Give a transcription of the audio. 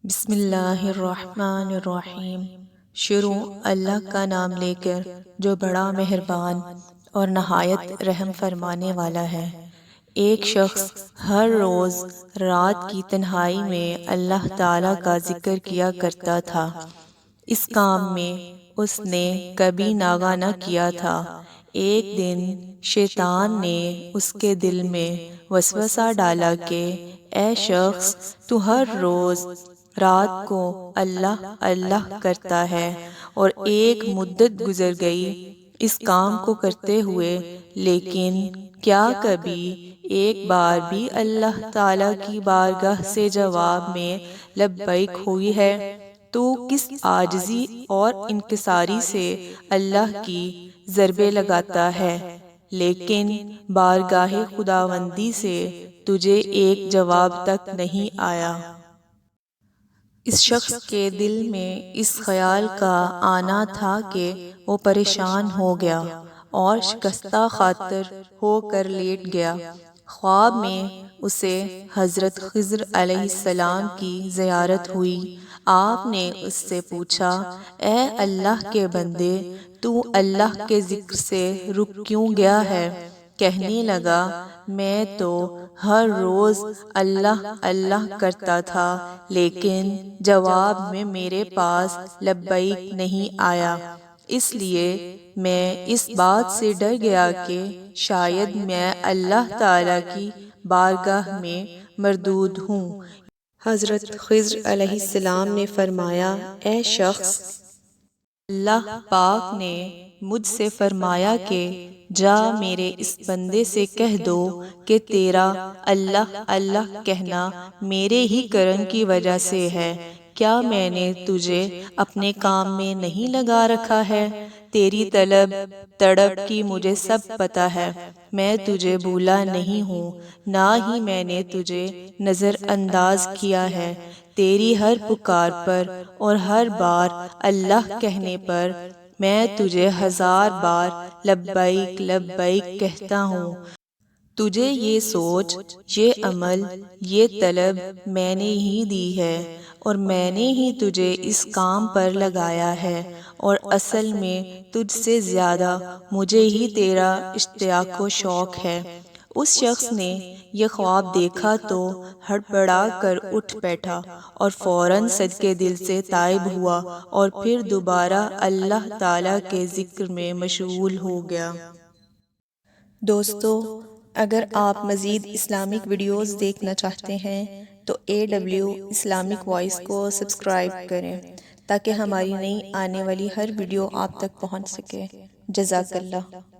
بسم اللہ الرحمن الرحیم۔ شروع اللہ کا نام لے کر جو بڑا مہربان اور نہایت رحم فرمانے والا ہے۔ ایک شخص ہر روز رات کی تنہائی میں اللہ تعالیٰ کا ذکر کیا کرتا تھا۔ اس کام میں اس نے کبھی ناغہ نہ کیا تھا۔ ایک دن شیطان نے اس کے دل میں وسوسہ ڈالا کہ اے شخص، تو ہر روز رات کو اللہ اللہ کرتا ہے اور ایک مدت گزر گئی اس کام کو کرتے ہوئے، لیکن کیا کبھی ایک بار بھی اللہ تعالیٰ کی بارگاہ سے جواب میں لبیک ہوئی ہے؟ تو کس عاجزی اور انکساری سے اللہ کی ضربیں لگاتا ہے، لیکن بارگاہ خداوندی سے تجھے ایک جواب تک نہیں آیا۔ اس شخص کے دل میں اس خیال کا آنا تھا کہ وہ پریشان ہو گیا اور شکستہ خاطر ہو کر لیٹ گیا۔ خواب میں اسے حضرت خضر علیہ السلام کی زیارت ہوئی۔ آپ نے اس سے پوچھا، اے اللہ کے بندے، تو اللہ کے ذکر سے رک کیوں گیا ہے؟ کہنے لگا، میں تو ہر روز اللہ اللہ کرتا تھا، لیکن جواب میں میرے پاس لبیک نہیں آیا، اس لیے میں اس بات سے ڈر گیا کہ شاید میں اللہ تعالیٰ کی بارگاہ میں مردود ہوں۔ حضرت خضر علیہ السلام نے فرمایا، اے شخص، اللہ پاک نے مجھ سے فرمایا کہ جا میرے اس بندے سے کہہ دو کہ تیرا اللہ اللہ کہنا میرے ہی کرم کی وجہ سے ہے۔ کیا میں نے تجھے اپنے کام میں نہیں لگا رکھا ہے؟ تیری طلب تڑپ کی مجھے سب پتہ ہے۔ میں تجھے بھولا نہیں ہوں، نہ ہی میں نے تجھے نظر انداز کیا ہے۔ تیری ہر پکار پر اور ہر بار اللہ کہنے پر میں تجھے 1000 بار لبیک لبیک کہتا ہوں۔ تجھے یہ سوچ، یہ عمل، یہ طلب میں نے ہی دی ہے اور میں نے ہی تجھے اس کام پر لگایا ہے، اور اصل میں تجھ سے زیادہ مجھے ہی تیرا اشتیاق و شوق ہے۔ اس شخص نے یہ خواب دیکھا تو ہڑبڑا کر اٹھ بیٹھا اور فوراً صدقے دل سے تائب ہوا اور پھر دوبارہ اللہ تعالیٰ کے ذکر میں مشغول ہو گیا۔ دوستو، اگر آپ مزید اسلامک ویڈیوز دیکھنا چاہتے ہیں تو AW اسلامک وائس کو سبسکرائب کریں تاکہ ہماری نئی آنے والی ہر ویڈیو آپ تک پہنچ سکے۔ جزاک اللہ۔